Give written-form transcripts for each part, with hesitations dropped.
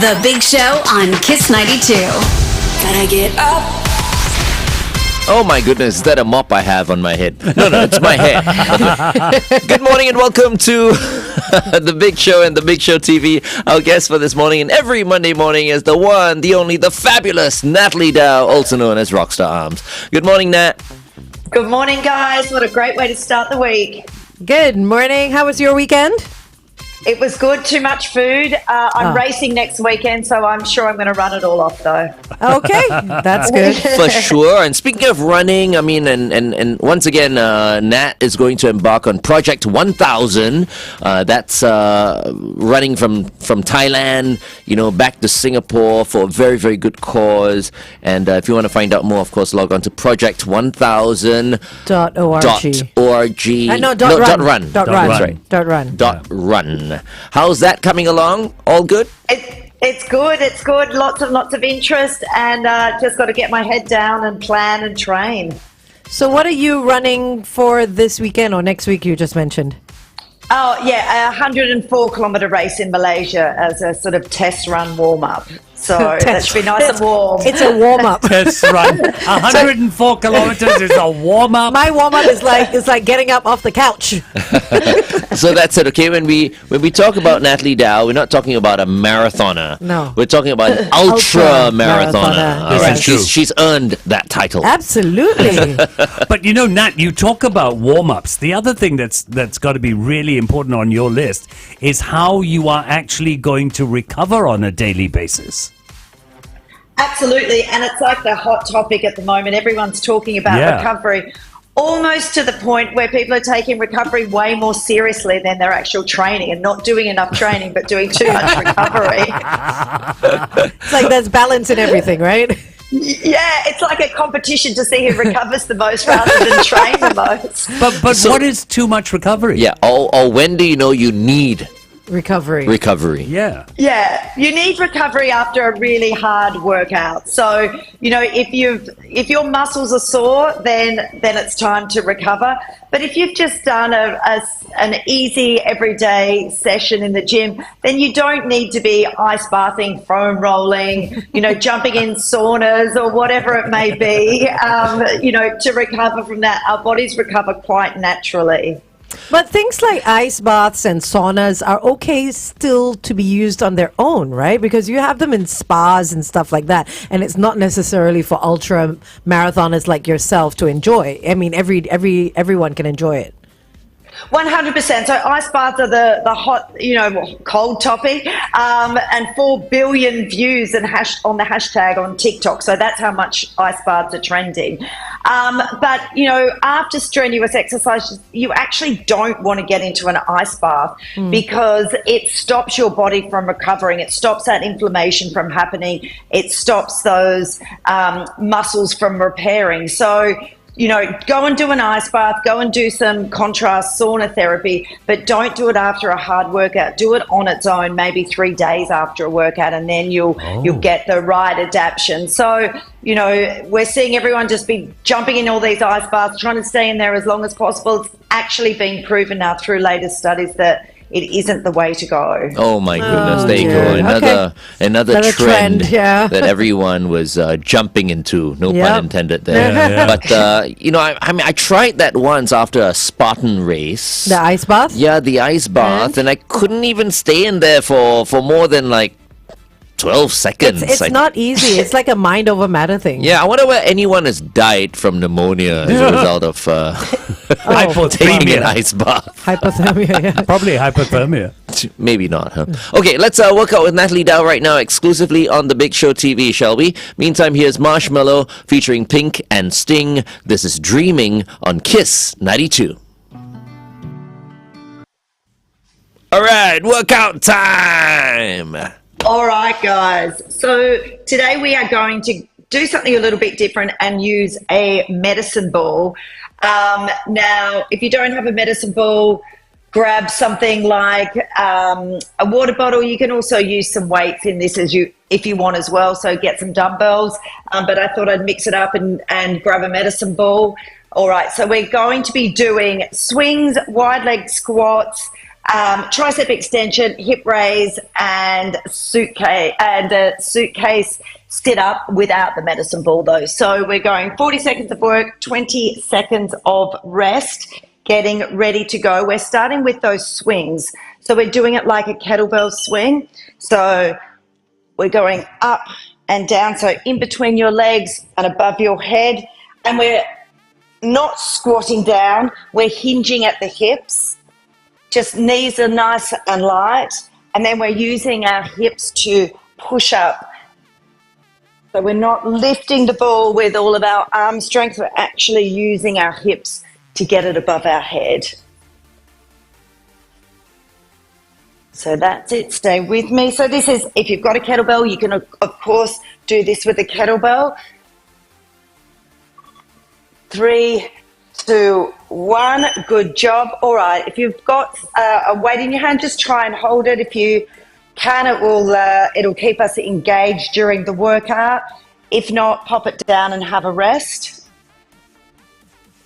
The Big Show on Kiss 92. Gotta get up. Oh my goodness, is that a mop I have on my head? No, it's my hair. Good morning and welcome to The Big Show and The Big Show TV. Our guest for this morning and every Monday morning is the one, the only, the fabulous Natalie Dau, also known as Rockstar Arms. Good morning, Nat. Good morning, guys. What a great way to start the week. Good morning. How was your weekend? It was good. Too much food. I'm racing next weekend, so I'm sure I'm going to run it all off, though. Okay, that's good. For sure. And speaking of running, I mean, and once again, Nat is going to embark on Project 1000. That's running from Thailand, back to Singapore for a very, very good cause. And if you want to find out more, of course, log on to project1000.org. No, run. That's right. Run. How's that coming along? All good? It's good. It's good. Lots of interest, and just got to get my head down and plan and train. So what are you running for this weekend or next week you just mentioned? Oh, yeah, a 104-kilometre race in Malaysia as a sort of test run warm-up. So that should be nice and warm. It's a warm-up. Test run. 104 kilometres is a warm-up. My warm-up is like getting up off the couch. So that's it, okay? When we talk about Natalie Dau, we're not talking about a marathoner. No. We're talking about an ultra marathoner. All right, Yes. she's earned that title. Absolutely. But Nat, you talk about warm-ups. The other thing that's got to be really important on your list is how you are actually going to recover on a daily basis. Absolutely, and it's like the hot topic at the moment. Everyone's talking about recovery, almost to the point where people are taking recovery way more seriously than their actual training and not doing enough training but doing too much recovery. It's like there's balance in everything, right? Yeah, it's like a competition to see who recovers the most rather than train the most. But what is too much recovery? Yeah, or when do you know you need Recovery. Yeah. Yeah, you need recovery after a really hard workout. So, if your muscles are sore, then it's time to recover. But if you've just done an easy everyday session in the gym, then you don't need to be ice bathing, foam rolling, jumping in saunas or whatever it may be, to recover from that. Our bodies recover quite naturally. But things like ice baths and saunas are okay still to be used on their own, right? Because you have them in spas and stuff like that, and it's not necessarily for ultra marathoners like yourself to enjoy. I mean, everyone can enjoy it. 100%. So ice baths are the hot, cold topic, and 4 billion views and on the hashtag on TikTok. So that's how much ice baths are trending. But after strenuous exercises, you actually don't want to get into an ice bath because it stops your body from recovering. It stops that inflammation from happening. It stops those muscles from repairing. So, go and do an ice bath, go and do some contrast sauna therapy, but don't do it after a hard workout. Do it on its own, maybe 3 days after a workout, and then you'll get the right adaptation. So, we're seeing everyone just be jumping in all these ice baths, trying to stay in there as long as possible. It's actually being proven now through latest studies that it isn't the way to go. Oh my goodness, there you go. Another trend that everyone was jumping into. No pun intended there. Yeah. But, I tried that once after a Spartan race. The ice bath? Yeah, the ice bath. And I couldn't even stay in there for more than 12 seconds. It's not easy. It's like a mind over matter thing. Yeah, I wonder whether anyone has died from pneumonia as a result of taking an ice bath. Hypothermia, yeah. Probably hypothermia. Maybe not, huh? Okay, let's work out with Natalie Dau right now, exclusively on The Big Show TV, shall we? Meantime, here's Marshmello featuring Pink and Sting. This is Dreaming on Kiss 92. All right, workout time! All right, guys. So today we are going to do something a little bit different and use a medicine ball. Now, if you don't have a medicine ball, grab something like a water bottle. You can also use some weights in this if you want as well. So get some dumbbells. But I thought I'd mix it up and grab a medicine ball. All right, so we're going to be doing swings, wide leg squats, tricep extension, hip raise, and suitcase sit up without the medicine ball though. So we're going 40 seconds of work, 20 seconds of rest, getting ready to go. We're starting with those swings. So we're doing it like a kettlebell swing. So we're going up and down, so in between your legs and above your head. And we're not squatting down, we're hinging at the hips. Just knees are nice and light. And then we're using our hips to push up. So we're not lifting the ball with all of our arm strength, we're actually using our hips to get it above our head. So that's it, stay with me. So this is, if you've got a kettlebell, you can of course do this with a kettlebell. 3, 2, 1, good job. All right, if you've got a weight in your hand, just try and hold it. If you can, it'll keep us engaged during the workout. If not, pop it down and have a rest.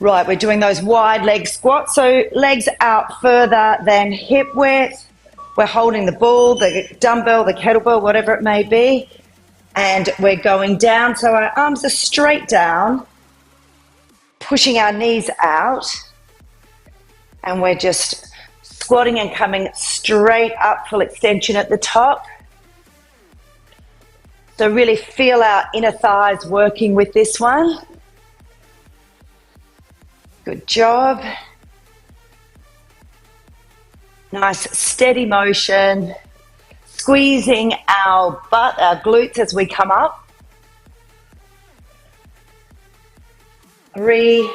Right, we're doing those wide leg squats, so legs out further than hip width. We're holding the ball, the dumbbell, the kettlebell, whatever it may be, and we're going down. So our arms are straight down, pushing our knees out, and we're just squatting and coming straight up, full extension at the top. So really feel our inner thighs working with this one. Good job. Nice steady motion, squeezing our butt, our glutes as we come up. 3,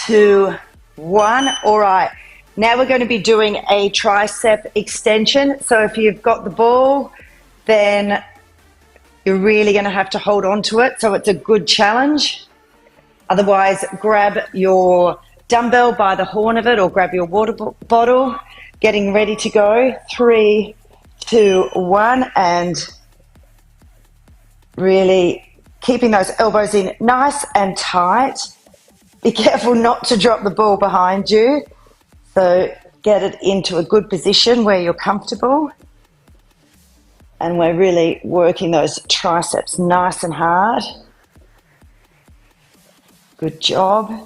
2, 1. All right, now we're going to be doing a tricep extension. So if you've got the ball, then you're really going to have to hold on to it. So it's a good challenge. Otherwise, grab your dumbbell by the horn of it or grab your water bottle. Getting ready to go. 3, 2, 1, and really keeping those elbows in nice and tight. Be careful not to drop the ball behind you. So get it into a good position where you're comfortable. And we're really working those triceps nice and hard. Good job.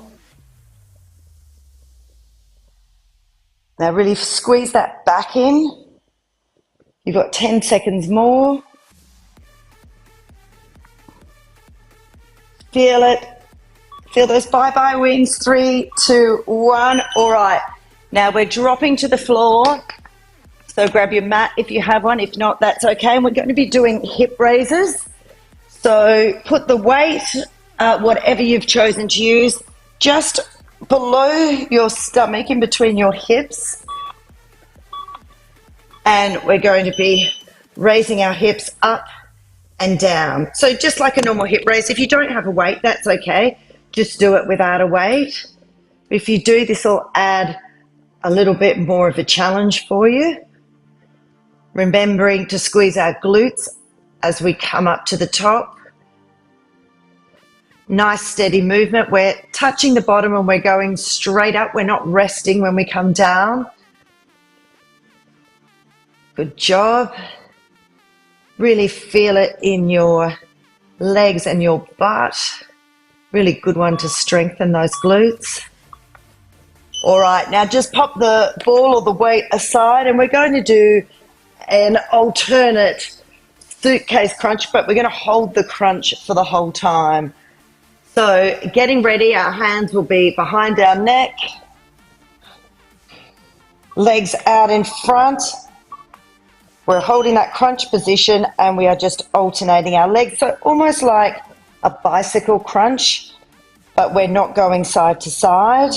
Now really squeeze that back in. You've got 10 seconds more. Feel it. Feel those bye-bye wings. 3, 2, 1. All right. Now we're dropping to the floor. So grab your mat if you have one. If not, that's okay. And we're going to be doing hip raises. So put the weight, whatever you've chosen to use, just below your stomach, in between your hips. And we're going to be raising our hips up and down. So just like a normal hip raise. If you don't have a weight, that's okay. Just do it without a weight. If you do, this will add a little bit more of a challenge for you. Remembering to squeeze our glutes as we come up to the top. Nice steady movement. We're touching the bottom and we're going straight up. We're not resting when we come down. Good job. Really feel it in your legs and your butt. Really good one to strengthen those glutes. All right, now just pop the ball or the weight aside and we're going to do an alternate suitcase crunch, but we're going to hold the crunch for the whole time. So getting ready, our hands will be behind our neck, legs out in front. We're holding that crunch position and we are just alternating our legs. So almost like a bicycle crunch, but we're not going side to side.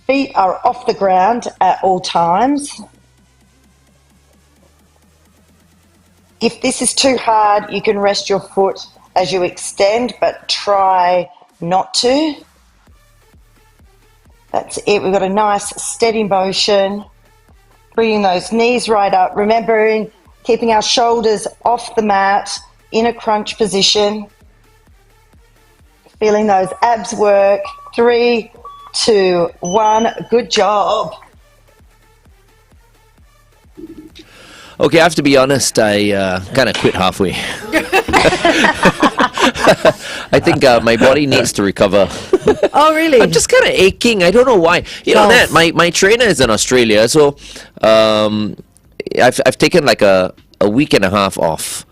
Feet are off the ground at all times. If this is too hard, you can rest your foot as you extend, but try not to. That's it. We've got a nice steady motion. Bringing those knees right up. Remembering keeping our shoulders off the mat in a crunch position. Feeling those abs work. 3, 2, 1. Good job. Okay, I have to be honest. I kind of quit halfway. I think my body needs to recover. Oh, really? I'm just kind of aching. I don't know why. You know, Nat, my trainer is in Australia, so I've taken like a week and a half off.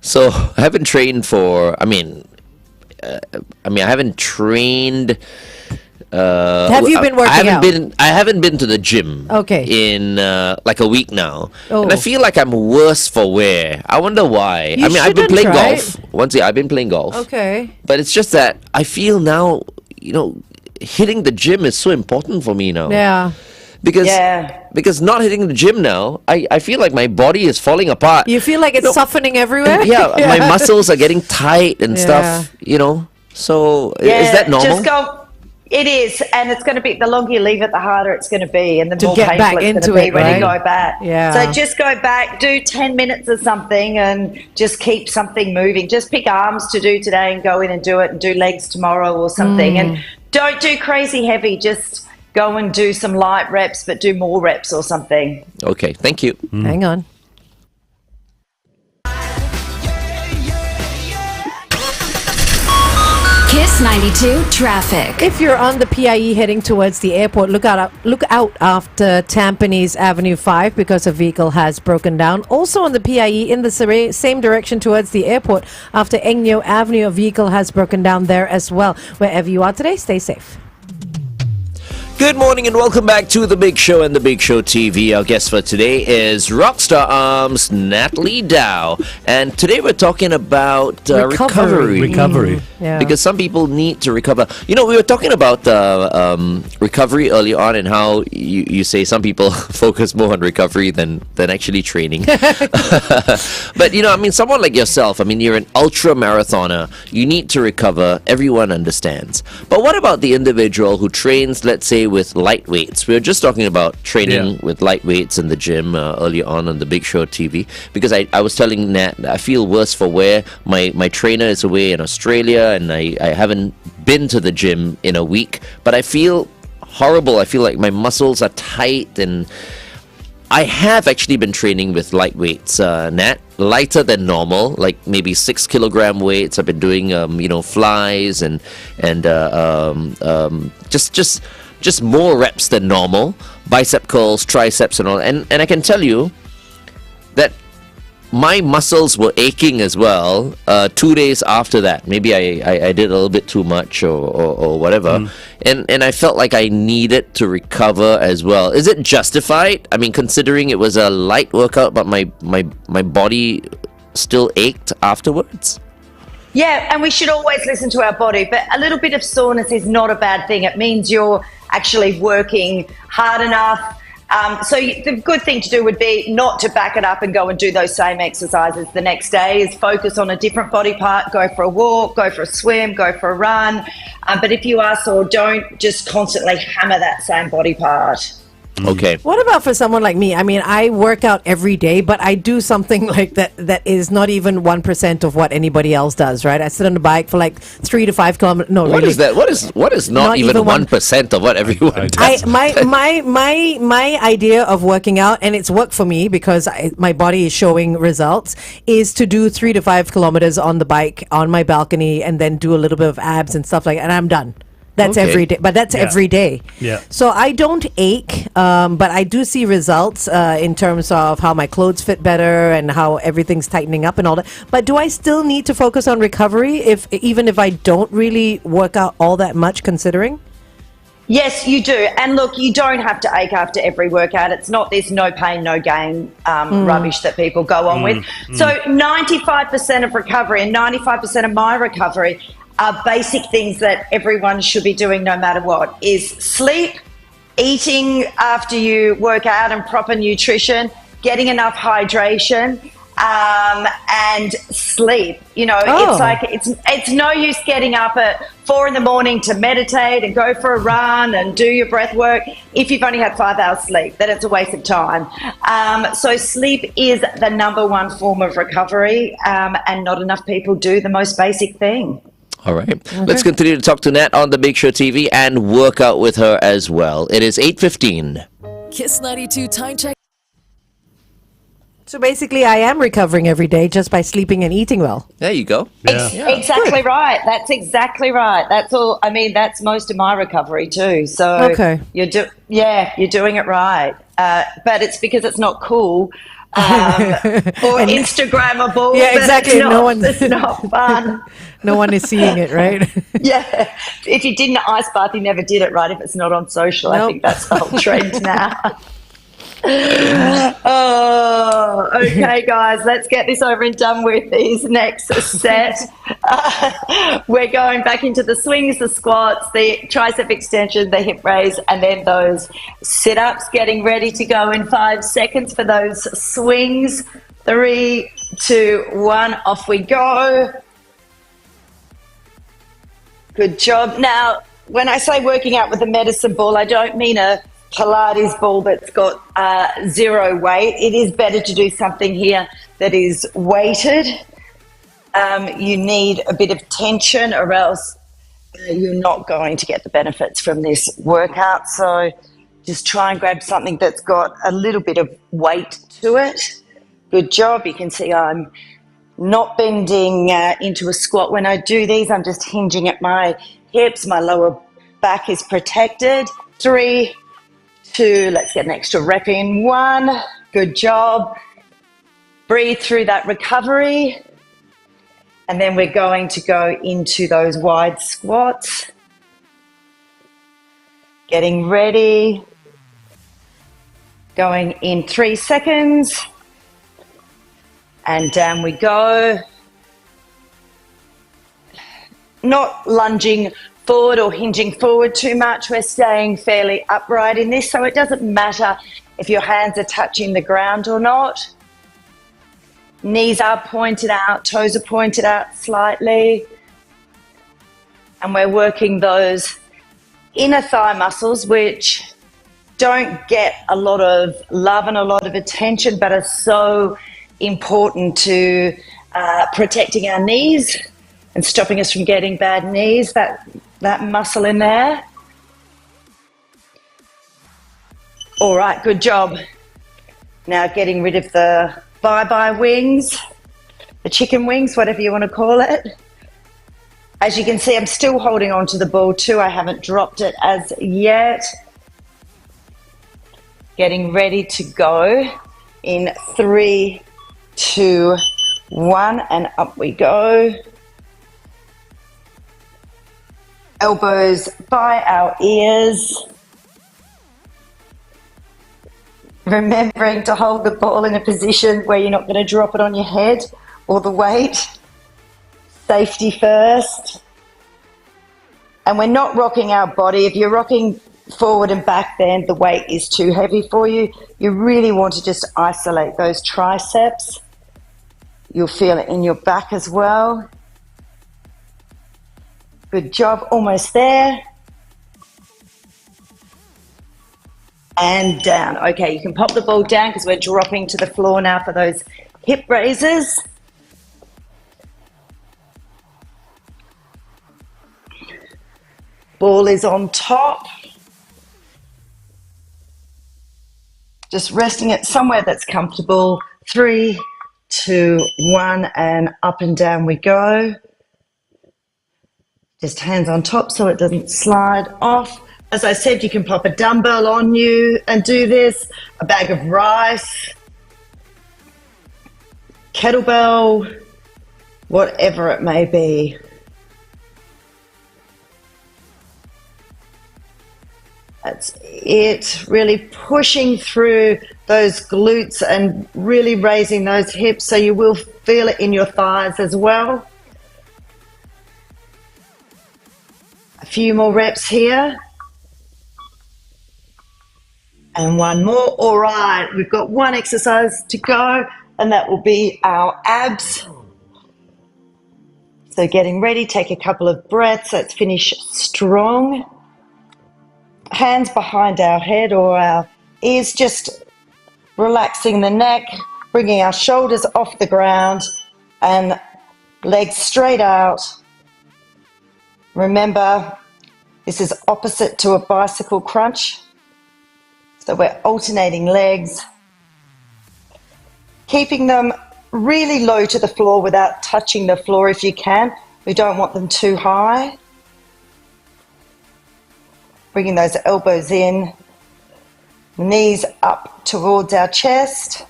So I haven't trained for. I haven't trained. Have you been working out? I haven't been to the gym. Okay. In like a week now, Oh. and I feel like I'm worse for wear. I wonder why. You I've been shouldn't, playing right? golf. Once I've been playing golf. Okay. But it's just that I feel now, hitting the gym is so important for me now. Yeah. Because not hitting the gym now, I feel like my body is falling apart. You feel like it's softening everywhere? Yeah, my muscles are getting tight and stuff, So is that normal? Just go. It is, and it's going to be, the longer you leave it, the harder it's going to be, and the To more get painful back it's going into to be it, when right? you go back. Yeah. So just go back, do 10 minutes of something, and just keep something moving. Just pick arms to do today and go in and do it, and do legs tomorrow or something. And don't do crazy heavy, just go and do some light reps, but do more reps or something. Okay, thank you. Hang on. Kiss 92 traffic. If you're on the PIE heading towards the airport, look out after Tampines Avenue 5 because a vehicle has broken down. Also on the PIE in the same direction towards the airport after Engyo Avenue, a vehicle has broken down there as well. Wherever you are today, stay safe. Good morning and welcome back to The Big Show and The Big Show TV. Our guest for today is Rockstar Arms' Natalie Dau. And today we're talking about recovery. Recovery. Yeah. Because some people need to recover. We were talking about recovery early on and how you say some people focus more on recovery than actually training. But, someone like yourself, you're an ultra marathoner. You need to recover. Everyone understands. But what about the individual who trains, let's say, with light weights? We were just talking about training with light weights in the gym earlier on The Big Show TV, because I was telling Nat I feel worse for wear. My trainer is away in Australia and I haven't been to the gym in a week, but I feel horrible. I feel like my muscles are tight, and I have actually been training with light weights, Nat, lighter than normal, like maybe 6 kilogram weights. I've been doing flies and just more reps than normal, bicep curls, triceps and all. And I can tell you that my muscles were aching as well 2 days after that. Maybe I did a little bit too much or whatever. And I felt like I needed to recover as well. Is it justified? Considering it was a light workout, but my body still ached afterwards? Yeah, and we should always listen to our body, but a little bit of soreness is not a bad thing. It means you're actually working hard enough. The good thing to do would be not to back it up and go and do those same exercises the next day. Is focus on a different body part, go for a walk, go for a swim, go for a run. But if you are sore, don't just constantly hammer that same body part. Okay. What about for someone like me? I work out every day, but I do something like that is not even 1% of what anybody else does, right? I sit on the bike for like 3 to 5 kilometers. No, What really. is that? What is not even 1% of what everyone does? My idea of working out, and it's worked for me because my body is showing results, is to do 3 to 5 kilometers on the bike on my balcony and then do a little bit of abs and stuff like that, and I'm done. That's every day, but that's every day. Yeah. So I don't ache, but I do see results in terms of how my clothes fit better and how everything's tightening up and all that. But do I still need to focus on recovery even if I don't really work out all that much, considering? Yes, you do. And look, you don't have to ache after every workout. It's not this no pain, no gain rubbish that people go on with. So 95% of recovery and 95% of my recovery are basic things that everyone should be doing no matter what, is sleep, eating after you work out and proper nutrition, getting enough hydration, and sleep. It's like it's no use getting up at 4 a.m. to meditate and go for a run and do your breath work if you've only had 5 hours sleep. Then it's a waste of time. So sleep is the number one form of recovery, and not enough people do the most basic thing. All right. Okay. Let's continue to talk to Nat on The Big Show TV and work out with her as well. It is 8:15. Kiss 92 time check. So basically, I am recovering every day just by sleeping and eating well. There you go. Exactly right. That's exactly right. That's all. I mean, that's most of my recovery too. So Okay. you're doing it right. But it's because it's not cool or Instagrammable. Yeah, exactly. It's not fun. No one is seeing it, right? Yeah. If you did an ice bath, you never did it right. If it's not on social, I Nope. think that's the whole trend now. Oh, okay, guys, let's get this over and done with. These next set. We're going back into the swings, the squats, the tricep extension, the hip raise, and then those sit-ups. Getting ready to go in 5 seconds for those swings. 3, 2, 1, off we go. Good job. Now, when I say working out with a medicine ball, I don't mean a Pilates ball that's got 0 weight. It is better to do something here that is weighted. You need a bit of tension or else you're not going to get the benefits from this workout. So just try and grab something that's got a little bit of weight to it. Good job. You can see I'm not bending into a squat when I do these. I'm just hinging at my hips. My lower back is protected. 3, 2, let's get an extra rep in. 1, good job. Breathe through that recovery. And then we're going to go into those wide squats. Getting ready. Going in 3 seconds. And down we go. Not lunging forward or hinging forward too much. We're staying fairly upright in this, so it doesn't matter if your hands are touching the ground or not. Knees are pointed out, toes are pointed out slightly. And we're working those inner thigh muscles, which don't get a lot of love and a lot of attention, but are so important to protecting our knees and stopping us from getting bad knees, that muscle in there. All right, good job. Now getting rid of the bye-bye wings, the chicken wings, whatever you want to call it. As you can see, I'm still holding on to the ball too. I haven't dropped it as yet. Getting ready to go in 3, 2, 1, and up we go. Elbows by our ears. Remembering to hold the ball in a position where you're not going to drop it on your head or the weight. Safety first. And we're not rocking our body. If you're rocking forward and back, then the weight is too heavy for you. You really want to just isolate those triceps. You'll feel it in your back as well. Good job, almost there. And down. Okay, you can pop the ball down because we're dropping to the floor now for those hip raises. Ball is on top. Just resting it somewhere that's comfortable. 3, 2, 1, and up and down we go. Just hands on top so it doesn't slide off. As I said, you can pop a dumbbell on you and do this, a bag of rice, kettlebell, whatever it may be. That's it, really pushing through those glutes and really raising those hips so you will feel it in your thighs as well. A few more reps here. And one more. All right, we've got one exercise to go, and that will be our abs. So getting ready, take a couple of breaths. Let's finish strong. Hands behind our head or our ears, just relaxing the neck, bringing our shoulders off the ground and legs straight out. Remember, this is opposite to a bicycle crunch. So we're alternating legs. keeping them really low to the floor without touching the floor if you can. We don't want them too high. Bringing those elbows in, knees up towards our chest.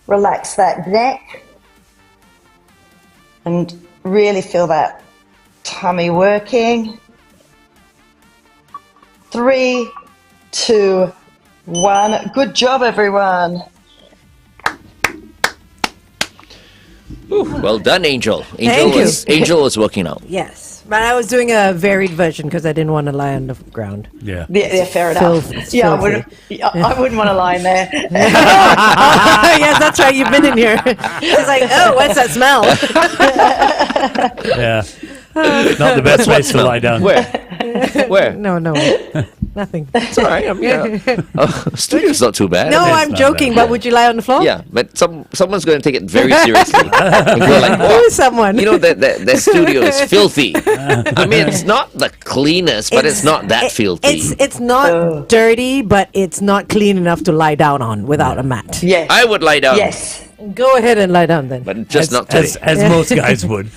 Relax that neck and really feel that tummy working. 3, 2, 1. Good job, everyone. Ooh, well done, Angel. Thank you. Angel was working out. Yes, but I was doing a varied version because I didn't want to lie on the ground. Yeah. Yeah, fair enough. It's Yeah, I filthy. wouldn't want to lie in there. Yes, that's right. You've been in here. It's like, oh, what's that smell? Yeah. Not the best place to lie down. Where? No, nothing. It's all right. Studio's not too bad. No, It's I'm not joking. that But bad. would you lie on the floor? Yeah, but someone's going to take it very seriously. And go like, Who "Oh, is someone? you know, that studio is filthy. I mean, it's not the cleanest, but it's not that filthy. It's not dirty, but it's not clean enough to lie down on without a mat. Yes. I would lie down. Yes. Go ahead and lie down then. But just not today. as most guys would.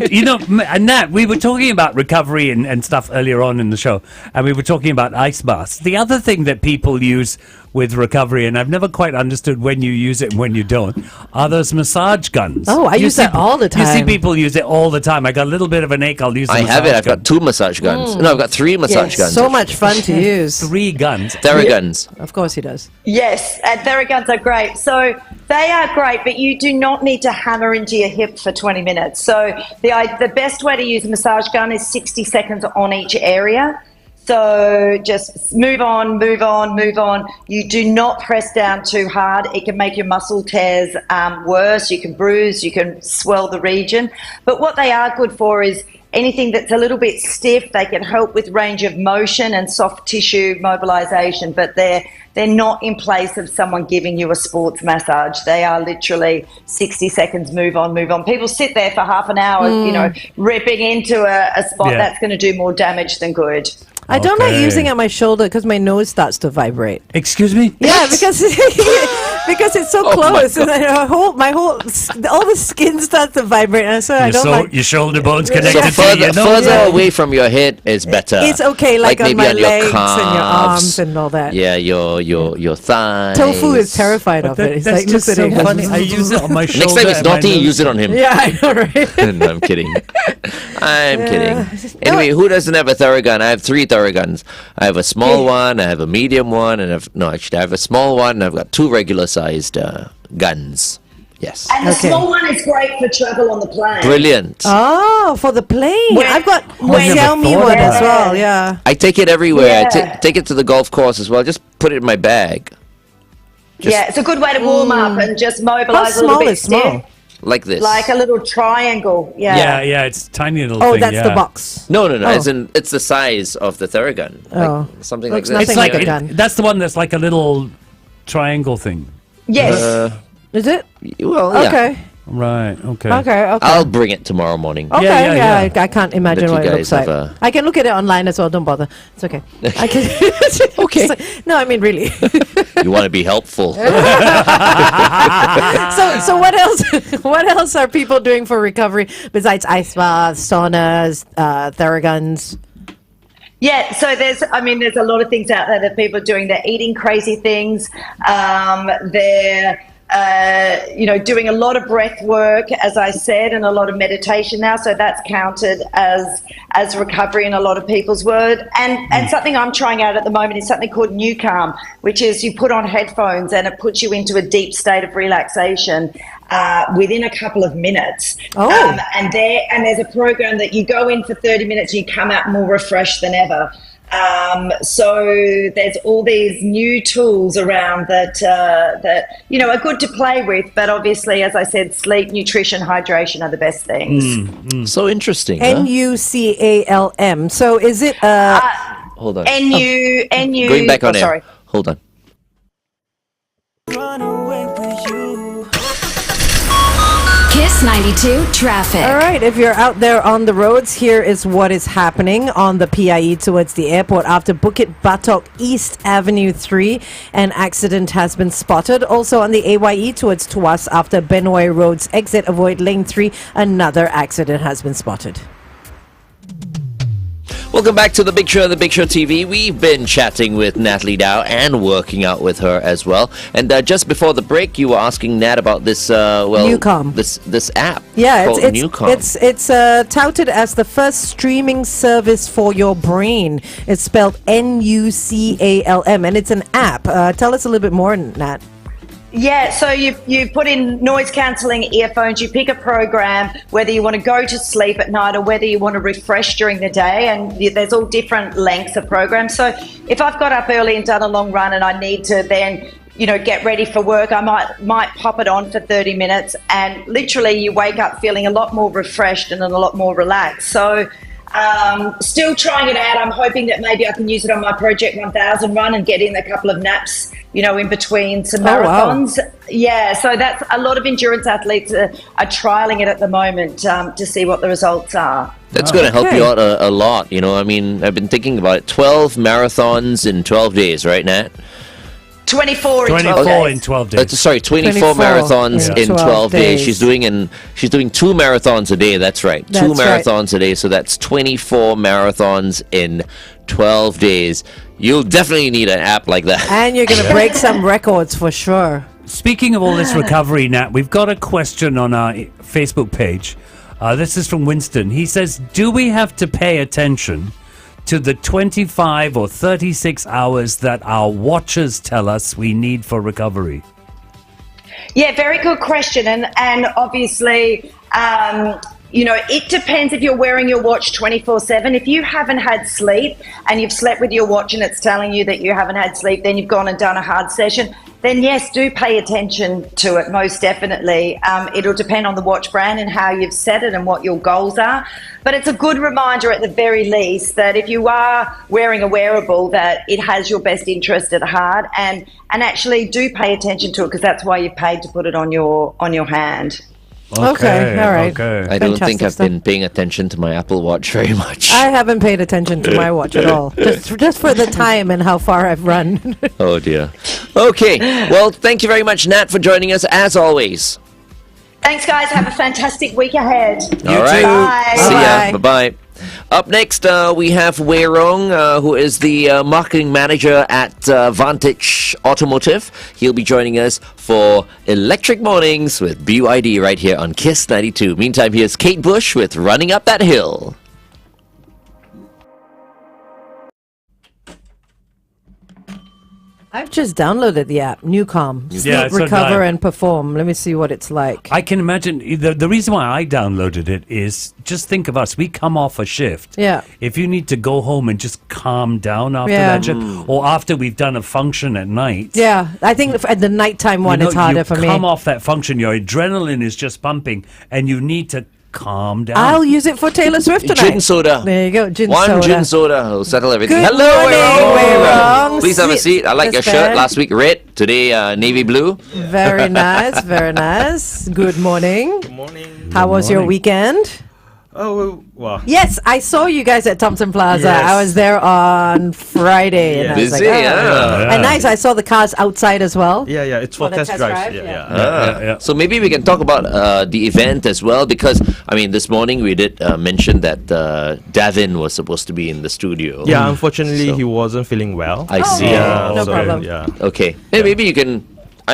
You know, Nat, we were talking about recovery and stuff earlier on in the show, and we were talking about ice baths. The other thing that people use with recovery, and I've never quite understood when you use it and when you don't, are those massage guns. Oh, I use that all the You see time. people use it all the time. I got a little bit of an ache, I'll use the I have it. massage I've gun. got 2 massage guns. No, I've got 3 massage guns. So much fun to use. 3 guns. Theraguns. Of course he does. Yes, Theraguns are great. So they are great, but you do not need to hammer into your hip for 20 minutes. So the best way to use a massage gun is 60 seconds on each area. So just move on, move on, move on. You do not press down too hard. It can make your muscle tears worse. You can bruise, you can swell the region. But what they are good for is anything that's a little bit stiff. They can help with range of motion and soft tissue mobilization, but they're not in place of someone giving you a sports massage. They are literally 60 seconds, move on, move on. People sit there for half an hour, you know, ripping into a spot Yeah. that's going to do more damage than good. I don't like Okay. using it on my shoulder because my nose starts to vibrate. Excuse me? Yeah, because because it's so Oh my close, and then all the skin starts to vibrate, and so I don't like. Your shoulder bones So connected to your nose. further away from your head is better. It's okay, like on maybe my on your legs and your calves. arms and all that. Yeah, your thighs. Tofu is terrified of it. He's That's like, just look at so it. funny. I use it on my shoulder. Next time it's and my naughty, nose. use it on him. Yeah, I know, right? No, I'm kidding. I'm kidding. Anyway, who doesn't have a Theragun? I have 3 Theraguns. I have a small one, I have a medium one, and I have a small one, and I've got 2 regular-sized guns. Yes. And the Okay. small one is great for travel on the plane. Brilliant. Oh, for the plane. When- I've got when- Xiaomi thought one about as it. well. Yeah. I take it everywhere. I Yeah. take it to the golf course as well. Just put it in my bag. Yeah, it's a good way to warm up and just How mobilize a little small bit is small? stiff. Like this. Like a little triangle. Yeah, it's a tiny little Oh, thing. that's yeah. the box. No. Oh. As in, it's the size of the Theragun. Like Oh. something Looks like this. nothing It's like like a gun. that's the one that's like a little triangle thing. Yes. Is it? Well, yeah. Okay. Right. Okay. Okay. I'll bring it tomorrow morning. Okay, Yeah, yeah, yeah. I can't imagine That you what it guys looks like. have a- I can look at it online as well. Don't bother. It's okay. I can. Okay. It's like- no, I mean really. You want to be helpful. So what else? What else are people doing for recovery besides ice baths, saunas, Theraguns? Yeah, so there's a lot of things out there that people are doing. They're eating crazy things. They're doing a lot of breath work, as I said, and a lot of meditation now. So that's counted as recovery in a lot of people's word. And something I'm trying out at the moment is something called New Calm, which is you put on headphones and it puts you into a deep state of relaxation within a couple of minutes. Oh. And there's a program that you go in for 30 minutes and you come out more refreshed than ever. So there's all these new tools around that are good to play with, but obviously, as I said, sleep, nutrition, hydration are the best things. So interesting. Huh? NUCALM. So is it? Hold on. NU. Going back on air. Sorry. Hold on. Kiss Kiss 92 traffic. All right, if you're out there on the roads, here is what is happening on the PIE towards the airport after Bukit Batok East Avenue 3. An accident has been spotted. Also on the AYE towards Tuas after Benoi Road's exit, avoid lane 3. Another accident has been spotted. Welcome back to The Big Show, The Big Show TV. We've been chatting with Natalie Dau and working out with her as well. And just before the break, you were asking Nat about this, Newcom. this app. Yeah, called Newcom. it's touted as the first streaming service for your brain. It's spelled Nucalm, and it's an app. Tell us a little bit more, Nat. Yeah, so you put in noise cancelling earphones, you pick a program, whether you want to go to sleep at night or whether you want to refresh during the day, and there's all different lengths of programs. So if I've got up early and done a long run and I need to then, get ready for work, I might pop it on for 30 minutes, and literally you wake up feeling a lot more refreshed and a lot more relaxed. So still trying it out. I'm hoping that maybe I can use it on my Project 1000 run and get in a couple of naps, in between some marathons. Wow. Yeah, so that's a lot of endurance athletes are trialing it at the moment to see what the results are. That's going to help you out a lot. I've been thinking about it. 12 marathons in 12 days, right, Nat? 24 in 12 24 days. in 12 days. 24 marathons in 12 days. She's doing 2 marathons a day. That's right. That's 2 marathons a day. So that's 24 marathons in 12 days. You'll definitely need an app like that. And you're going to break some records for sure. Speaking of all this recovery, Nat, we've got a question on our Facebook page. This is from Winston. He says, do we have to pay attention to the 25 or 36 hours that our watches tell us we need for recovery? Yeah, very good question. And obviously, it depends if you're wearing your watch 24/7. If you haven't had sleep and you've slept with your watch and it's telling you that you haven't had sleep, then you've gone and done a hard session, then yes, do pay attention to it, most definitely. It'll depend on the watch brand and how you've set it and what your goals are. But it's a good reminder at the very least that if you are wearing a wearable, that it has your best interest at heart, and actually do pay attention to it, because that's why you've paid to put it on your hand. Okay, all right. Okay. I don't think Fantastic I've been paying attention to my Apple Watch very much. I haven't paid attention to my watch at all. Just for the time and how far I've run. Oh, dear. Okay. Well, thank you very much, Nat, for joining us, as always. Thanks, guys. Have a fantastic week ahead. All right. Bye. See Bye-bye. ya. Bye-bye. Up next, we have Weirong, who is the marketing manager at Vantage Automotive. He'll be joining us for Electric Mornings with BYD right here on Kiss 92. Meantime, here's Kate Bush with Running Up That Hill. I've just downloaded the app, Newcom. Yeah, Sleep, so recover, did I. and perform. Let me see what it's like. I can imagine the reason why I downloaded it is just think of us. We come off a shift. Yeah. If you need to go home and just calm down after Yeah. that shift, or after we've done a function at night. Yeah, I think at the nighttime one, it's harder for me. You come off that function, your adrenaline is just pumping, and you need to calm down. I'll use it for Taylor Swift tonight. Gin soda. There you go, gin One soda. gin soda will settle everything. Good Hello, morning, Weirong. Please have a Sit seat. I like your this shirt. bed. Last week red, today navy blue. Very nice, very nice. Good morning. Good morning. How was your morning. weekend? Oh, well. Yes, I saw you guys at Thompson Plaza. Yes. I was there on Friday. And I was Busy, like, oh. yeah. And nice, I saw the cars outside as well. Yeah, it's for the test test drives. drive, Yeah, yeah. yeah. Yeah. So maybe we can talk about the event as well, because this morning we did mention that Davin was supposed to be in the studio. Yeah, unfortunately, So- he wasn't feeling well. I see. Yeah, no so, problem. Yeah. Okay. Hey, maybe you can.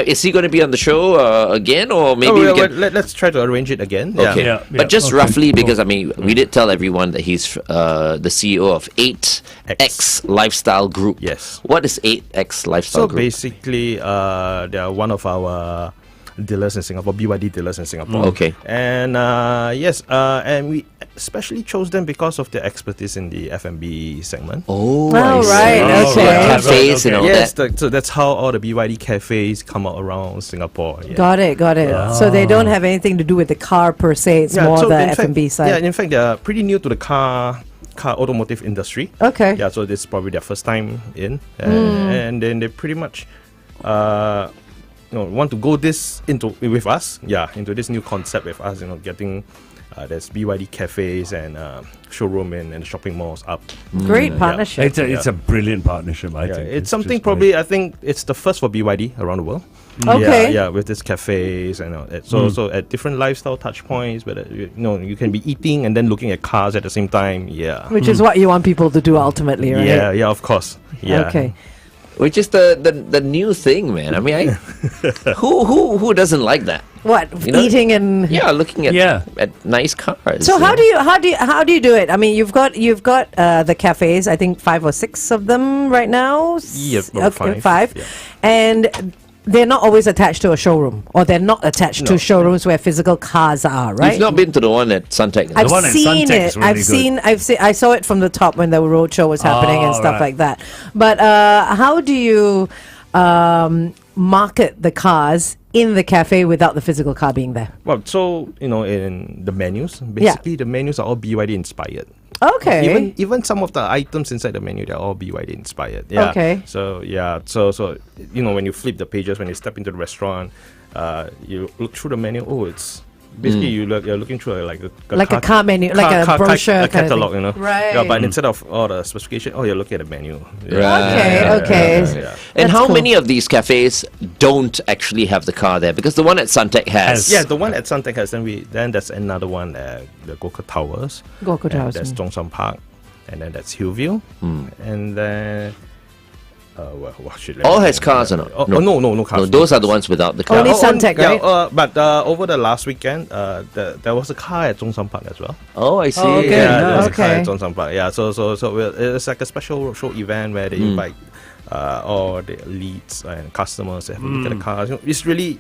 Is he going to be on the show again, or maybe we can? Let's try to arrange it again. Okay, Yeah, but just okay, roughly, cool. because we did tell everyone that he's the CEO of 8X Lifestyle Group. Yes. What is 8X Lifestyle So Group? basically, they are one of our dealers in Singapore, BYD dealers in Singapore. Okay. And and we especially chose them because of their expertise in the F&B segment. Oh, Oh, I see. right, So okay. cafes and all Yes, that. so that's how all the BYD cafes come out around Singapore. Yeah. Got it. So they don't have anything to do with the car per se. It's more so the in fact- F&B side. Yeah, in fact, they're pretty new to the car automotive industry. Okay. Yeah, so this is probably their first time in, and then they pretty much want to go into this new concept with us, getting there's BYD cafes and showroom and shopping malls up. Great partnership. It's a brilliant partnership, I think. It's something just probably, great. I think it's the first for BYD around the world. Okay. Yeah, with these cafes and all that. So at different lifestyle touch points, where you can be eating and then looking at cars at the same time. Yeah. Which is what you want people to do ultimately, right? Yeah, of course. Yeah. Okay. Which is the new thing, man. I mean, who doesn't like that? What, eating and Looking at nice cars. So how do you do it? I mean, you've got the cafes. I think 5 or 6 of them right now. Yep, about five. Yeah. And they're not always attached to a showroom, or they're not attached to showrooms where physical cars are, right? You've not been to the one at Suntec. I've one at seen Suntec it. is really I saw it from the top when the roadshow was happening and stuff like that. But how do you market the cars in the cafe without the physical car being there? Well, so in the menus, basically the menus are all BYD inspired. Okay. Even some of the items inside the menu, they're all BYD inspired. Yeah. Okay. So when you flip the pages, when you step into the restaurant, you look through the menu. Oh, it's basically you're looking through a car menu, like a brochure, a catalog, kind of thing. Right. Right. But instead of all the specification, you're looking at the menu. Okay. Yeah. And That's how cool. many of these cafes don't actually have the car there? Because the one at Suntec has. Yeah, the one at Suntec has. Then there's another one at the Goka Towers. Goka Towers. There's Zhongshan Park, and then that's Hillview, and then. All has cars or not? No cars. No, those are the ones without the car. Only Suntec, right? Yeah, but over the last weekend, there was a car at Zhongshan Park as well. Oh, I see. Oh, okay. Yeah, there was a car Okay. at Zhongshan Park. Yeah, so it's like a special show event where they invite all the leads and customers to have a look at the cars. It's really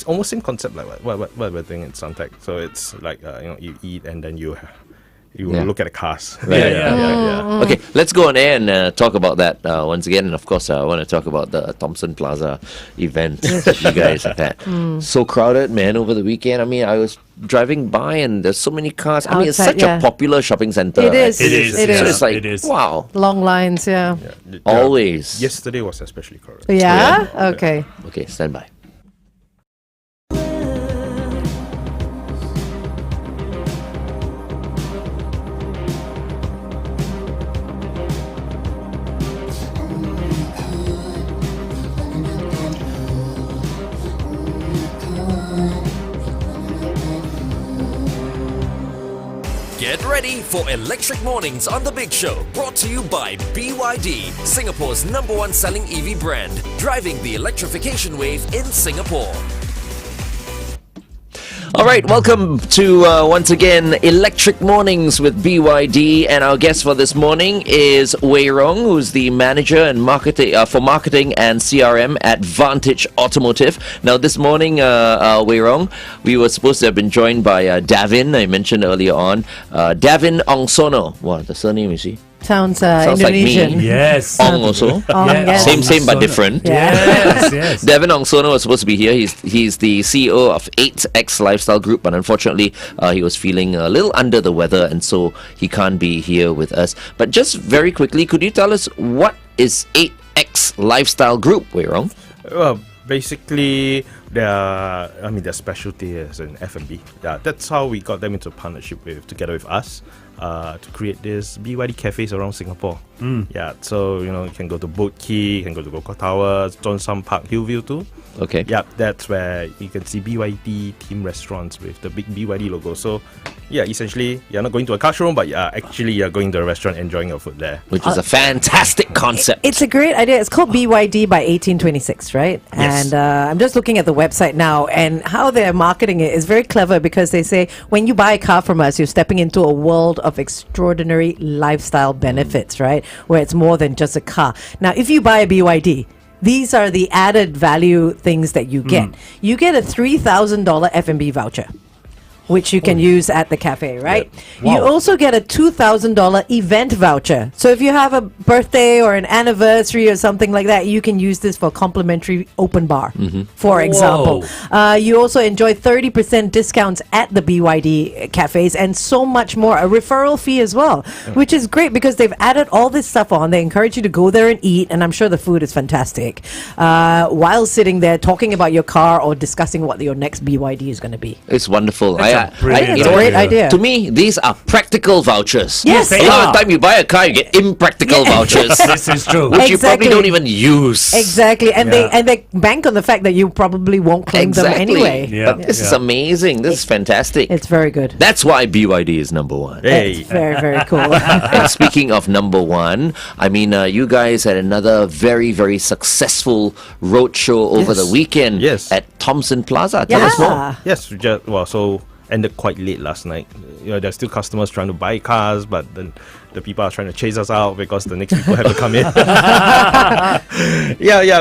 almost same concept like what we're doing in Suntec. So it's like you eat and then you look at the cars. Right. Okay, let's go on air and talk about that once again. And of course, I want to talk about the Thompson Plaza event that you guys have had. So crowded, man, over the weekend. I mean, I was driving by and there's so many cars. I mean, it's Outside, such a popular shopping center. It is. It is. It So is. it's like, It is. wow, Long lines, yeah. always. Yesterday was especially crowded. Yeah? Okay. Okay, stand by. Get ready for Electric Mornings on The Big Show, brought to you by BYD, Singapore's #1 selling EV brand, driving the electrification wave in Singapore. All right, welcome to once again Electric Mornings with BYD, and our guest for this morning is Weirong, who's the manager and marketing and CRM at Vantage Automotive. Now, this morning, Weirong, we were supposed to have been joined by Davin. I mentioned earlier on Davin Ongsono. Wow, the surname you see. Sounds Like Indonesian. me. Yes. Ong also. Ong, yes. Same but different. Yes. Davin Ongsono was supposed to be here. He's the CEO of EightX Lifestyle Group, but unfortunately, he was feeling a little under the weather, and so he can't be here with us. But just very quickly, could you tell us what is EightX Lifestyle Group, Weirong? Well, basically, their specialty is in F&B. Yeah, that's how we got them into partnership together with us. To create this BYD cafes around Singapore. Yeah, so you can go to Boat Quay, you can go to Goka Towers, Zhongshan Park, Hillview too. Okay. Yeah, that's where you can see BYD team restaurants with the big BYD logo. So, yeah, essentially, you're not going to a car showroom, but you're going to a restaurant enjoying your food there. Which is a fantastic concept. It's a great idea. It's called BYD by 1826, right? Yes. And I'm just looking at the website now, and how they're marketing it is very clever, because they say when you buy a car from us, you're stepping into a world of extraordinary lifestyle benefits, right? Where it's more than just a car. Now, if you buy a BYD, these are the added value things that you get. You get a $3,000 F&B voucher. which you can use at the cafe, right? Wow. You also get a $2,000 event voucher. So if you have a birthday or an anniversary or something like that, you can use this for complimentary open bar, for example. You also enjoy 30% discounts at the BYD cafes and so much more. A referral fee as well, which is great because they've added all this stuff on. They encourage you to go there and eat, and I'm sure the food is fantastic. While sitting there talking about your car or discussing what your next BYD is going to be. It's wonderful. brilliant you know great what? idea. To me, these are practical vouchers. Yes, they A lot are. of the time you buy a car, you get impractical vouchers. This is true. Which you probably Exactly. don't even use. Exactly, and Yeah. they bank on the fact that you probably won't claim them anyway. Yeah. But this is amazing. This is fantastic. It's very good. That's why BYD is number one. Hey. It's very, very cool. And speaking of number one, I mean, you guys had another very, very successful roadshow over the weekend Yes. at Thomson Plaza. Tell us more. Yeah. Yes, so ended quite late last night. There's still customers trying to buy cars, but then the people are trying to chase us out because the next people have to come in. But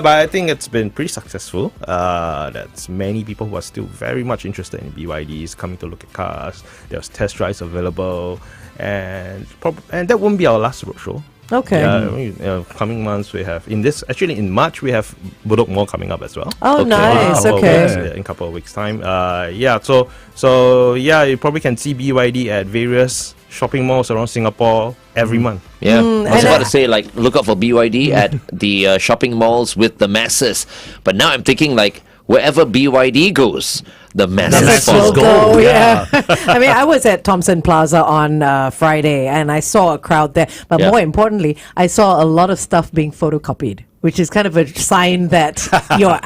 I think it's been pretty successful. That's many people who are still very much interested in BYDs coming to look at cars. There's test drives available, and that won't be our last roadshow. Okay. Coming months we have in March we have Bedok Mall coming up as well. Oh, Okay. nice. Couple of Okay. weeks, in a couple of weeks' time. You probably can see BYD at various shopping malls around Singapore every month. Yeah, I was and about to say, like, look out for BYD at the shopping malls with the masses. But now I'm thinking, like, wherever BYD goes, the masses masses follow. go. Oh, yeah. I mean, I was at Thomson Plaza on Friday and I saw a crowd there. But Yeah. more importantly, I saw a lot of stuff being photocopied, which is kind of a sign that your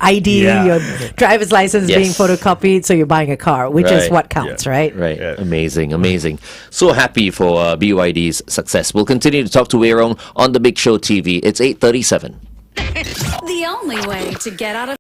ID, Yeah. your driver's license is Yes. being photocopied, so you're buying a car, which is Right. what counts, right? Right, Yeah. amazing. So happy for BYD's success. We'll continue to talk to Weirong on the Big Show TV. It's 8:37. The only way to get out of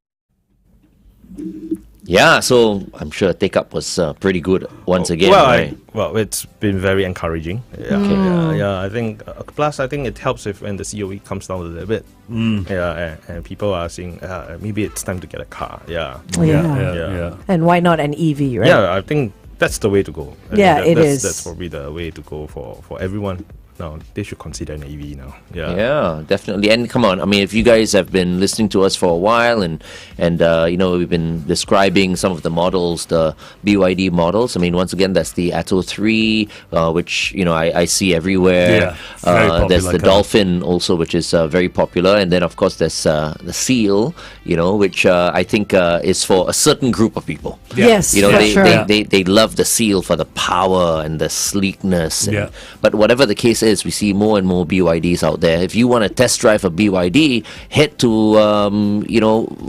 Yeah, so I'm sure take up was pretty good once again. Well, right? it's been very encouraging. I think plus I think it helps if when the COE comes down a little bit. And people are saying maybe it's time to get a car. Yeah. Yeah. And why not an EV, right? Yeah, I think that's the way to go. I Yeah, think it is. That's probably the way to go for everyone. Now they should consider an EV now. Yeah, definitely. And come on, I mean, if you guys have been listening to us for a while, and we've been describing some of the models, the BYD models. I mean, once again, that's the Atto 3, which I see everywhere. Yeah, very popular there's the car. Dolphin also, which is very popular, and then of course there's the Seal, which I think is for a certain group of people. Yes, for they, sure. they love the Seal for the power and the sleekness. Yeah. But whatever the case is, we see more and more BYDs out there. If you want to test drive a BYD, head to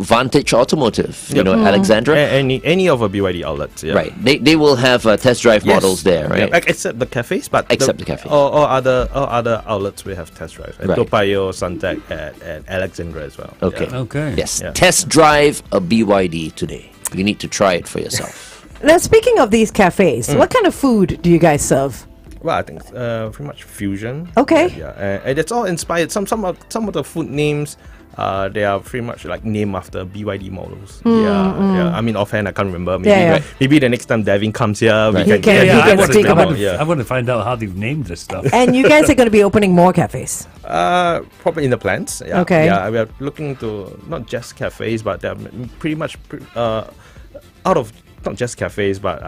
Vantage Automotive, Alexandra. Any of our BYD outlets. Yeah. Right. They will have test drive Yes. models there, right? Yeah, except the cafes, but Except the cafes. All other outlets we have test drive. At Right. Toa Payoh, Suntec, and Alexandra as well. Okay. Yeah. Okay. Yes. Yeah. Test drive a BYD today. You need to try it for yourself. Now, speaking of these cafes, what kind of food do you guys serve? Well, I think pretty much fusion. Okay. And it's all inspired. Some of the food names, they are pretty much like named after BYD models. Yeah. I mean, offhand, I can't remember. Maybe Yeah. maybe the next time Davin comes here, we Right. can. He can- yeah, he yeah, can I wanna speak know, about it. yeah. I want to find out how they've named this stuff. And you guys are going to be opening more cafes. Probably in the plans. Yeah. Okay. Yeah, we are looking to not just cafes, but they're pretty much out of not just cafes, but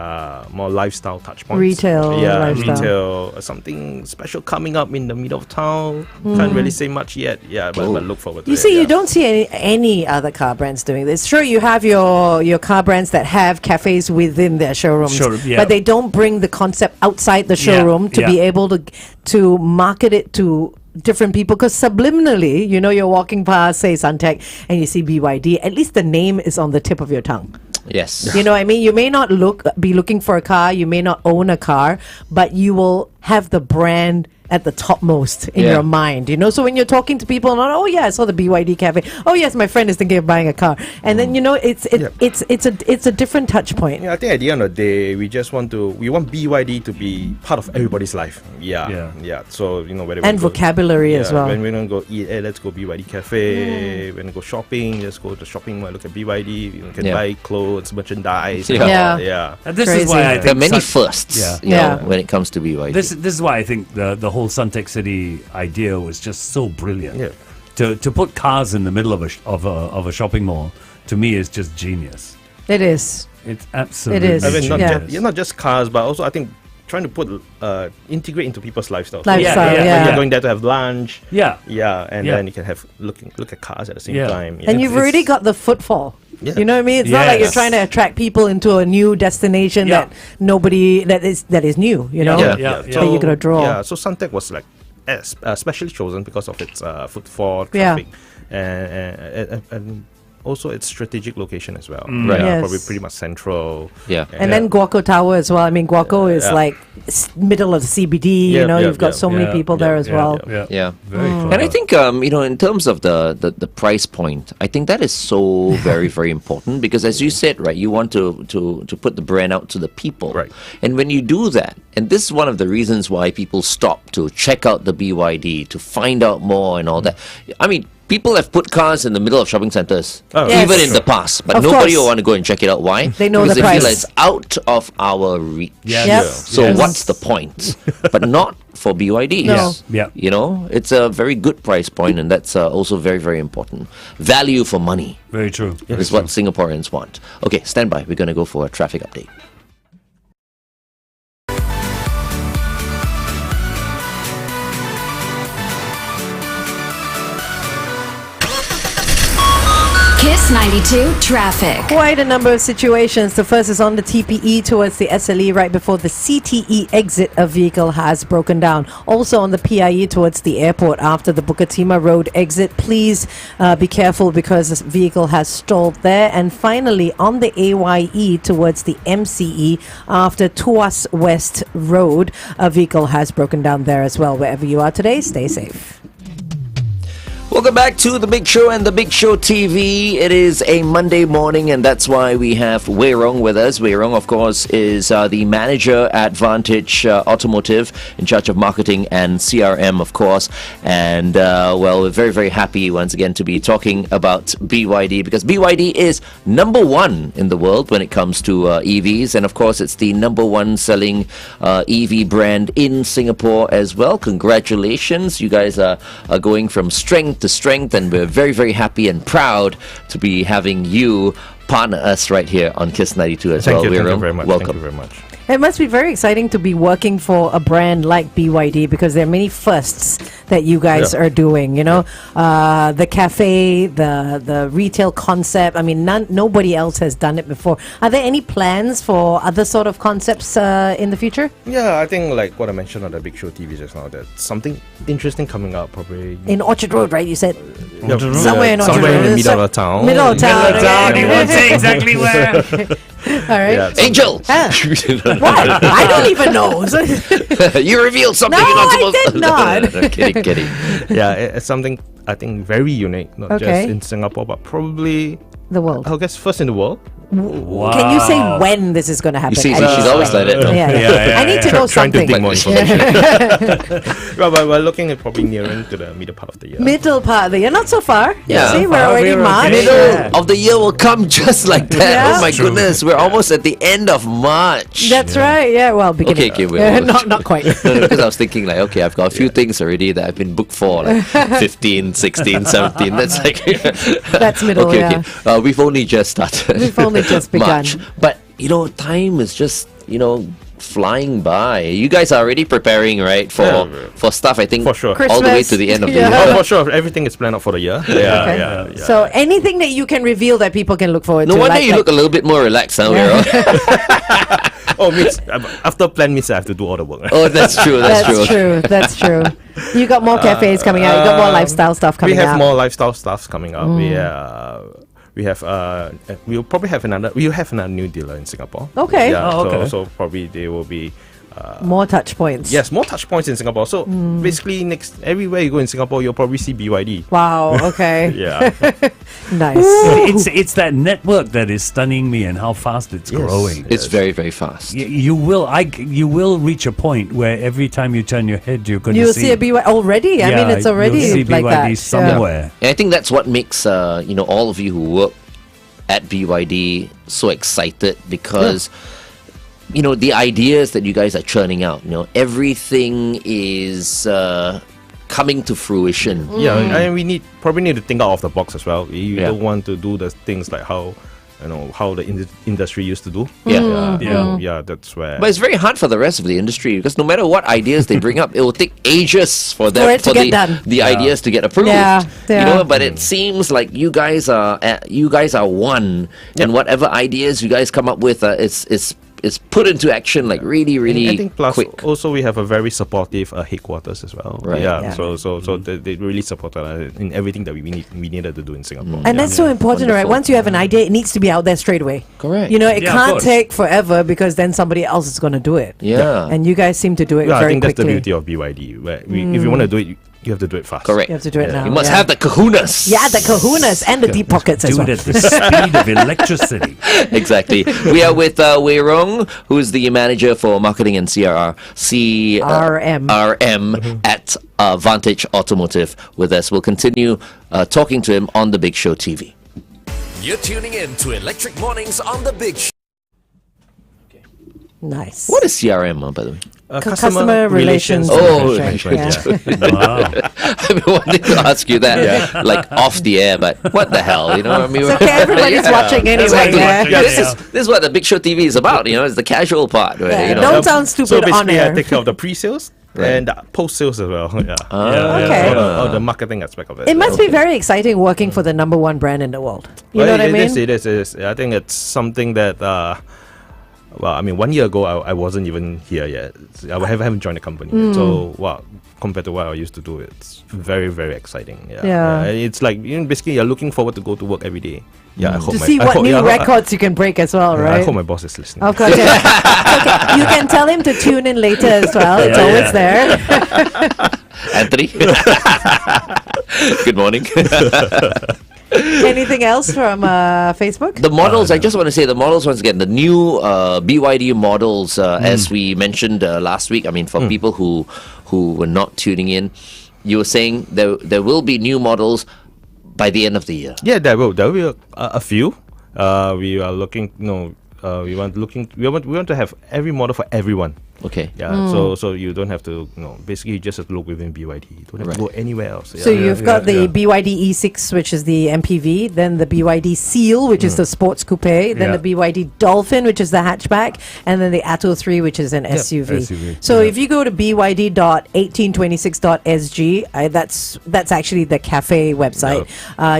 more lifestyle touch points. Retail, Yeah, lifestyle. retail. Something special coming up in the middle of town. Can't really say much yet. Yeah, but look forward to You it. see, yeah. you don't see any other car brands doing this. Sure, you have your car brands that have cafes within their showrooms, Showroom, yeah. but they don't bring the concept outside the showroom to be yeah. able to market it to different people. Because subliminally, you're walking past, say, Suntec, and you see BYD. At least the name is on the tip of your tongue. Yes. You know what I mean? You may not be looking for a car, you may not own a car, but you will have the brand at the topmost in Yeah. your mind, you know. So when you're talking to people, and oh yeah, I saw the BYD cafe. Oh yes, my friend is thinking of buying a car, and then you know it's a different touch point. Yeah, I think at the end of the day, we want BYD to be part of everybody's life. Yeah. So whether And vocabulary as well. When we don't go eat, let's go BYD cafe. When we go shopping, let's go to the shopping mall. Look at BYD. You can buy clothes, merchandise. Yeah. Yeah. And this Crazy. is why I think There are many Sun- firsts Yeah. you know, Yeah. when it comes to BYD. This is why I think the whole Suntec City idea was just so brilliant. Yeah. To put cars in the middle of a shopping mall, to me, is just genius. It is. It's absolutely is. I mean, genius. not just cars, but also I think trying to put integrate into people's lifestyles. Lifestyle, yeah. When yeah. you're going there to have lunch. Yeah. Yeah, and Yeah. then you can have look at cars at the same Yeah. time. And you've already got the footfall. Yeah. You know what I mean? It's not like you're Yes. trying to attract people into a new destination Yeah. that is new. You know, Yeah. that you're gonna draw. Yeah, so Suntec was like specially chosen because of its footfall Yeah. traffic and also its strategic location as well. Right. Yeah, Yes. probably pretty much central. Yeah. And then Guaco Tower as well. I mean, Guaco is Yeah. like middle of the CBD. Yeah, you know, yeah, you've got yeah. so many Yeah, people there as well. Yeah. Very clever. And I think, in terms of the price point, I think that is so very, very important because, as you said, right, you want to put the brand out to the people. Right. And when you do that, and this is one of the reasons why people stop to check out the BYD, to find out more and all that. I mean, people have put cars in the middle of shopping centers, Oh, Yes. even in the past, but Of nobody course. will want to go and check it out. Why? They know because the they feel price. like it's out of our reach. Yeah. Yep. So Yes. what's the point? But not for BYD. No. Yeah. You know, it's a very good price point, and that's also very, very important. Value for money Very true. is what Singaporeans want. Okay, stand by. We're going to go for a traffic update. Kiss 92 traffic. Quite a number of situations. The first is on the TPE towards the SLE right before the CTE exit. A vehicle has broken down. Also on the PIE towards the airport after the Bukatima Road exit. Please be careful because this vehicle has stalled there. And finally on the AYE towards the MCE after Tuas West Road, a vehicle has broken down there as well. Wherever you are today, stay safe. Welcome back to The Big Show and The Big Show TV. It is a Monday morning, and that's why we have Weirong with us. Weirong, of course, is the manager at Vantage Automotive, in charge of marketing and CRM, of course. And, we're very, very happy once again to be talking about BYD, because BYD is number one in the world when it comes to EVs. And, of course, it's the number one selling EV brand in Singapore as well. Congratulations. You guys are going from strength to strength, and we're very, very happy and proud to be having you partner us right here on Kiss 92 as well. Thank you Weirong. very much. Welcome. Thank you very much. It must be very exciting to be working for a brand like BYD because there are many firsts that you guys Yeah. are doing. You know, the cafe, the retail concept. I mean, nobody else has done it before. Are there any plans for other sort of concepts in the future? Yeah, I think like what I mentioned on the Big Show TV just now, that something interesting coming up probably. In Orchard Road, right? You said Yeah, somewhere in Orchard somewhere in Road. the middle of town. Middle of town. Middle of town, okay. you won't say exactly where. All right. Yeah, Angel! Ah. What? I don't even know. You revealed something No, you're not I supposed did not. No, kidding. yeah, it's something I think very unique, not Okay. just in Singapore, but probably The world. I guess first in the world. Wow. Can you say when this is going to happen? You see, At she's least? always like that. No? Yeah, Yeah, I need to yeah. know Trying to something. dig more information. Well, but we're looking at probably nearing to the middle part of the year. Middle part of the year, not so far. Yeah. See, we're Far, already we're March. okay. Middle Yeah. of the year will come just like that. Yeah. Oh my True. goodness, we're almost at the end of March. That's right. Yeah. Well, beginning. Okay, we're not quite. No, because I was thinking like, okay, I've got a few things already that I've been booked for, like 15, 16, 17. That's like That's middle, Okay, yeah. okay. We've only just started. We've only just begun. March. But time is just flying by. You guys are already preparing, right, for stuff. I think For sure. all the way Christmas. to the end of the Yeah. year. Oh, for sure, everything is planned out for the year. Okay. Yeah. So anything that you can reveal that people can look forward No to. wonder like- you look a little bit more relaxed now, Weirong. Oh, means after plan means I have to do all the work. Right? Oh, that's true. That's true. That's true. You got more cafes coming out. You got more lifestyle stuff coming We have out. more lifestyle stuffs coming up. We'll probably have another. We'll have another new dealer in Singapore. Okay. Yeah. Oh, okay. So probably they will be More touch points. Yes, more touch points in Singapore. So basically, everywhere you go in Singapore, you'll probably see BYD. Wow. Okay. Yeah. Nice. It's that network that is stunning me and how fast it's growing. It's very, very fast. You will reach a point where every time you turn your head, you're going to You'll see a BYD already. I mean, it's already you'll see like BYD that. somewhere. And I think that's what makes all of you who work at BYD so excited because the ideas that you guys are churning out, everything is coming to fruition. Yeah, and we probably need to think out of the box as well. You don't want to do the things like how the industry used to do. Yeah. That's where. But it's very hard for the rest of the industry because no matter what ideas they bring up, it will take ages for them it to get done. the ideas to get approved. Yeah. But it seems like you guys are one, and whatever ideas you guys come up with, it's put into action like really, really I think plus quick. also we have a very supportive headquarters as well. Right. Yeah. Yeah. So they really supported us in everything that we needed to do in Singapore. And that's so important, right? Once you have an idea, it needs to be out there straight away. Correct. It Yeah, of can't course. take forever because then somebody else is going to do it. Yeah. And you guys seem to do it I very think that's the quickly. beauty of BYD. Where if you want to do it, you have to do it fast. Correct. You have to do it now. You must yeah. have the kahunas. Yeah, the kahunas and the deep pockets as Do well. it at the speed of electricity. Exactly. We are with Weirong, who is the manager for marketing and CRM at Vantage Automotive with us. We'll continue talking to him on The Big Show TV. You're tuning in to Electric Mornings on The Big Show. Nice. What is CRM, by the way? Customer relations Oh, management, right. yeah. Wow. I've been wanting to ask you that, like off the air, but what the hell, I mean, It's okay, everybody's watching anyway. Exactly. Yeah. This is what the Big Show TV is about. It's the casual part. Where, Yeah, you know, don't sound stupid So on basically, air. I take care of the pre-sales and the post-sales as well. Yeah. Okay. All the marketing aspect of it. It must be very exciting working for the number one brand in the world. You know what I mean? It is. I think it's something that. 1 year ago, I wasn't even here yet. I haven't joined the company. So, compared to what I used to do, it's very, very exciting. Yeah. It's like, basically, you're looking forward to go to work every day. Yeah, I hope To see what new records you can break as well, right? I hope my boss is listening. Of course, yeah. Okay, you can tell him to tune in later as well. It's always there. Anthony. Good morning. Anything else from Facebook? The models, I just want to say the models once again, the new BYD models, as we mentioned last week. I mean, for people who were not tuning in, you were saying there will be new models by the end of the year. Yeah, there will be a few. We are looking. We want to have every model for everyone. Okay. Yeah. So you don't have to. Basically, you just have to look within BYD. You don't have to go anywhere else. So you've got the BYD E6, which is the MPV, then the BYD Seal, which is the sports coupe, then the BYD Dolphin, which is the hatchback, and then the Atto 3, which is an SUV. So if you go to byd.1826.sg, that's actually the cafe website.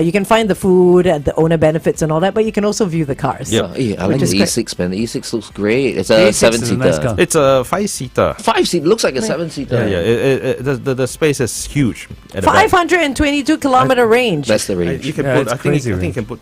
You can find the food, the owner benefits, and all that, but you can also view the cars. Yeah, I like Which the is E6, man. The E6 looks great. It's a E6 is a 7-seater. nice car. It's a 5-seater. 5-seater looks like a 7-seater. Yeah. The space is huge. At the back. 522 kilometer range. That's the range. You can Yeah, put. it's I think crazy you can put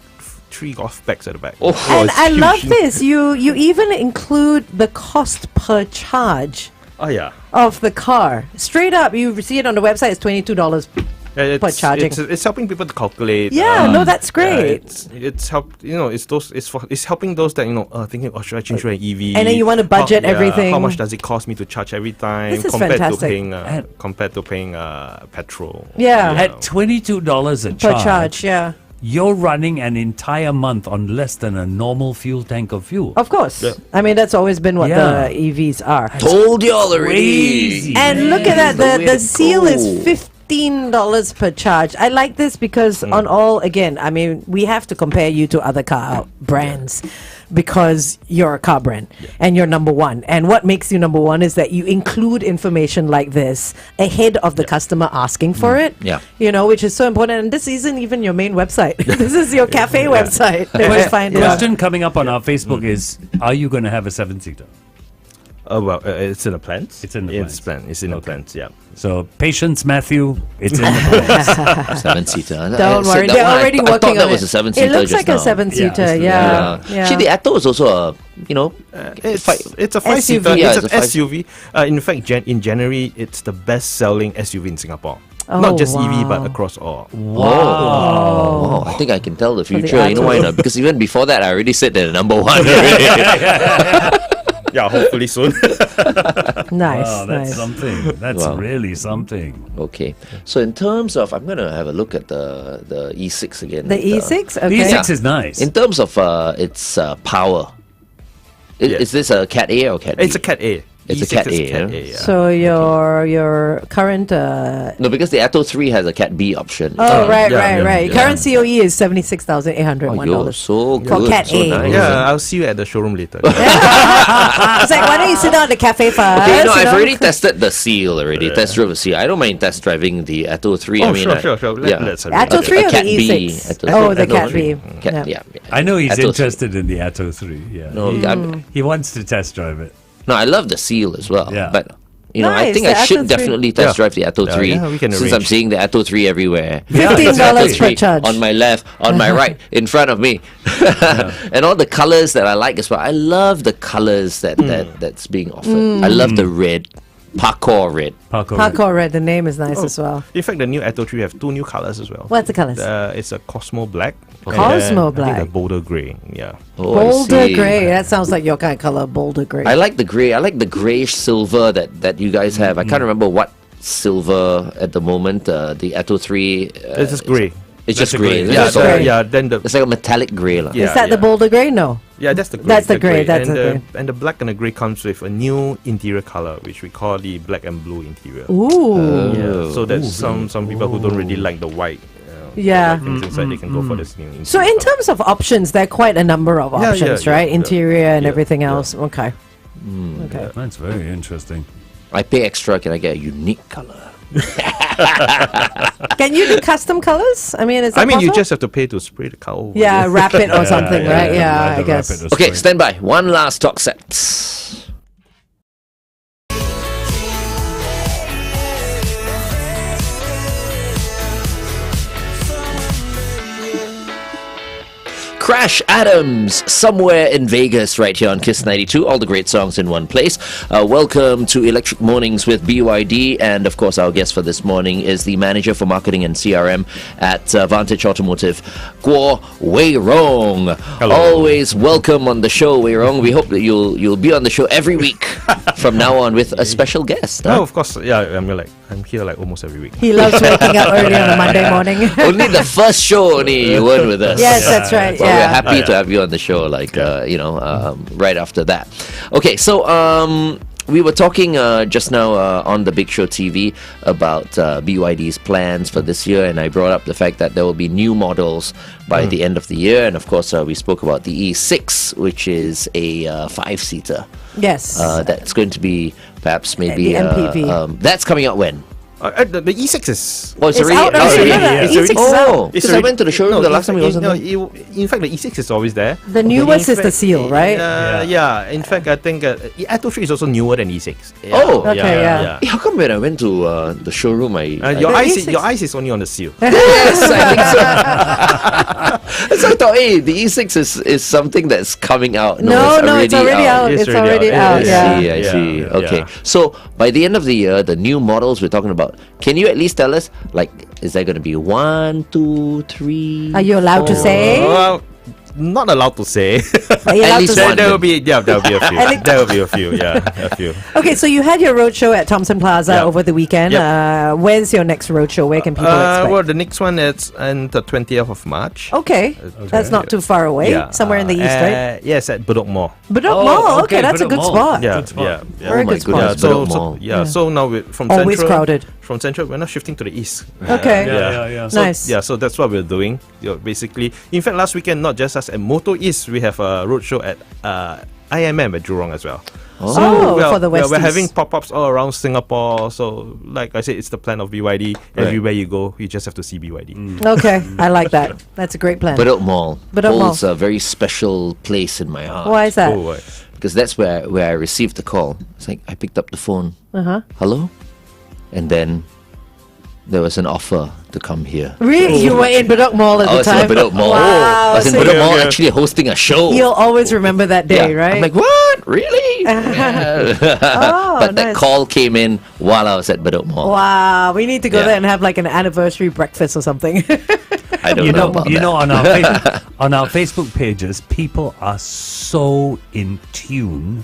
3 golf bags at the back. Oh. And it's I huge. love this. You even include the cost per charge Oh yeah. of the car. Straight up, you see it on the website. It's $22. It's, charging. It's helping people to calculate. Yeah, no, that's great. It's helping those that thinking, should I change to an EV? And then you want to budget everything. How much does it cost me to charge every time This is compared fantastic. to paying petrol? Yeah. At $22 a Per charge, yeah. you're running an entire month on less than a normal fuel tank of fuel. Of course. Yeah. I mean, that's always been what Yeah. the EVs are. Told you already. Crazy. And look at that, the way the to seal go. is $15 per charge. I like this because on all, again, I mean, we have to compare you to other car brands because you're a car brand and you're number one. And what makes you number one is that you include information like this ahead of the customer asking for it. Yeah. You know, which is so important. And this isn't even your main website. This is your cafe website. They will find it out. Question coming up on our Facebook is, are you going to have a 7-seater? It's in the plans. It's in the plans. It's in the plans. Yeah. So patience, Matthew. It's in the plans. 7-seater. Don't worry, they're already I working thought that on was it. a 7-seater. It looks just like now. a 7-seater, yeah. Actually, the Atto is also a, It's a 5-seater. SUV. Yeah, It's it's an a SUV. In fact, in January, it's the best-selling SUV in Singapore. Oh, Not just EV, wow. but across all. Wow. I think I can tell the the future. You know why Atto. not? Because even before that, I already said they're number one already. Yeah, hopefully soon. Nice, Wow, that's nice. something. That's Wow. really something. Okay. So in terms of, I'm going to have a look at the E6 again. The later. E6? The Okay. E6 is nice. In terms of its power, Yeah. is this a Cat A or Cat B? It's a Cat A. It's a E6 Cat is A, yeah? yeah. So your current No, because the Atto 3 has a Cat B option. right. yeah. Current COE is $76,801. Oh, you're so good. For Cat so A. nice. Yeah, I'll see you at the showroom later. It's like, why don't you sit down at the cafe first? Okay, no, you I've know? already tested the Seal already. Test drove the Seal. I don't mind test driving the Atto 3. Oh, I mean, sure. Let's have a Atto look. 3 or the Cat B. E6? Atto Oh, 3. the Atto Cat 3. B. Cat, Yeah. yeah. I know he's Atto 3. interested in the Atto 3. Yeah. No, He wants to test drive it. no, I love the Seal as well. Yeah. But I Nice, think the I should Atto 3. definitely test drive the Atto 3 yeah, we can since I'm arrange. seeing the Atto 3 everywhere. $15 Atto per 3 charge. on my left, on my right, in front of me, and all the colors that I like as well. I love the colors that's being offered. I love the red, parkour red. Parkour Red, the name is nice as well. In fact, the new Atto 3 have two new colors as well. What's the colors? It's a Cosmo Black. Cosmo and, Black. I think the Boulder Grey. Yeah. Oh, I Boulder see. Grey. That sounds like your kind of color, Boulder Grey. I like the grey. I like the greyish silver that you guys have. I can't remember what silver at the moment. The Atto 3. It's just grey. It's That's just a grey. grey. isn't Yeah, it? So grey. then the it's like a metallic grey. lah. Yeah. is that the Boulder Grey? No. Yeah, that's the grey. That's the grey, that's and the grey. And the black and the grey comes with a new interior color, which we call the black and blue interior. Ooh. Yeah. So that's some people who don't really like the white. Yeah. Things inside, they can go for this new interior. So in color. terms of options, there are quite a number of Yeah, options, yeah, right? yeah, Interior and yeah, everything yeah. else. Okay. Okay. That's very interesting. I pay extra. Can I get a unique color? Can you do custom colors? I mean, is that I mean, you possible? just have to pay to spray the color. over. Yeah, wrap it or something, right? Yeah, I Either guess. wrap it or Okay, spray. stand by. One last talk set. Crash Adams, somewhere in Vegas, right here on Kiss 92. All the great songs in one place. Welcome to Electric Mornings with BYD. And of course, our guest for this morning is the manager for marketing and CRM at Vantage Automotive, Weirong. Hello. Always welcome on the show, Weirong. We hope that you'll be on the show every week from now on with a special guest. Oh, of course. Yeah, I'm here like almost every week. He loves waking up early on a Monday morning. Only the first show only you weren't with us. Yes, that's right. So Yeah. we're happy to have you on the show, right after that. Okay, so we were talking just now on the Big Show TV about BYD's plans for this year, and I brought up the fact that there will be new models by the end of the year, and of course we spoke about the E6, which is a 5-seater. Yes. That's going to be perhaps maybe The MPV. that's coming out when? The E6 is. Oh, it's It's already out oh, already. already- No, no, It's E6 is already- out. Oh, because I went to the showroom the last time he wasn't there. In fact, the E6 is always there. The newest is the Seal, right? Yeah. In fact, I think Atto 3 is also newer than E6. Yeah. Oh. Okay, yeah. How come when I went to the showroom, Your The eyes, E6 your eyes is only on the Seal. Yes, I think so. So I thought, hey, the E6 is something that's coming out. No, it's already out. It's It's already already out. out. Yeah. I see. Yeah, Okay. yeah. So by the end of the year, the new models we're talking about, can you at least tell us, like, is there going to be 1, 2, 3? Are you allowed to say? Well, not allowed to say. Are you At allowed least to one. say? There will be a few. At least- There will be a few. Yeah, a few. Okay, so you had your roadshow at Thomson Plaza Yeah. over the weekend. Yep. When's your next roadshow? Where can people expect? Well, the next one is on the 20th of March. Okay, that's not too far away. Somewhere in the east, right? Yes, at Bedok Mall. Bedok Oh, Mall. okay, Okay, that's a Bedok good Mall. spot. Yeah, Good spot. yeah. Very Oh my good spot. goodness, Bedok Mall. So now from Always Central, crowded. From Central, we're now shifting to the east. Okay. Yeah. So, Nice. Yeah, so that's what we're doing. Basically, in fact, last weekend, not just us at Moto East, we have a roadshow at IMM at Jurong as well. Oh, for the we're Westies. having pop-ups all around Singapore. So, like I said, it's the plan of BYD. Everywhere you go, you just have to see BYD. Okay, I like that. That's a great plan. Bedok Mall Bedok Mall. holds a very special place in my heart. Why is that? Oh, right. because that's where I received the call. It's like I picked up the phone. Hello, and then there was an offer to come here. Really? You were in Bedok Mall at I the was time? in Bedok Mall. Wow. I was in So Bedok you- Mall actually hosting a show. You'll always remember that day, right? I'm like, what? Really? Yeah. But that nice. call came in while I was at Bedok Mall. Wow, we need to go Yeah. there and have like an anniversary breakfast or something. I don't know about that. on our on our Facebook pages, people are so in tune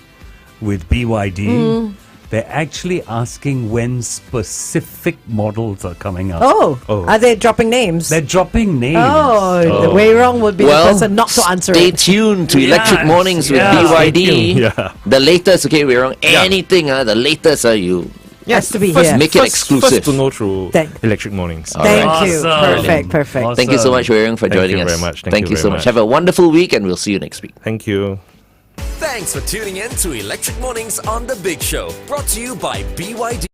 with BYD. They're actually asking when specific models are coming out. Oh, are they dropping names? They're dropping names. Oh, the Weirong would be the person not to answer stay it. tuned to Electric Yes, Mornings with yeah. BYD. Stay tuned, yeah. The latest, okay, Weirong. Anything, the latest, you Has to be First, here. make it exclusive. First to know through Thank- Electric Mornings. Thank you. Awesome. Perfect. Awesome. Thank you so much, Weirong, for Thank joining you us. very much. Thank you very so much. Have a wonderful week, and we'll see you next week. Thank you. Thanks for tuning in to Electric Mornings on The Big Show. Brought to you by BYD.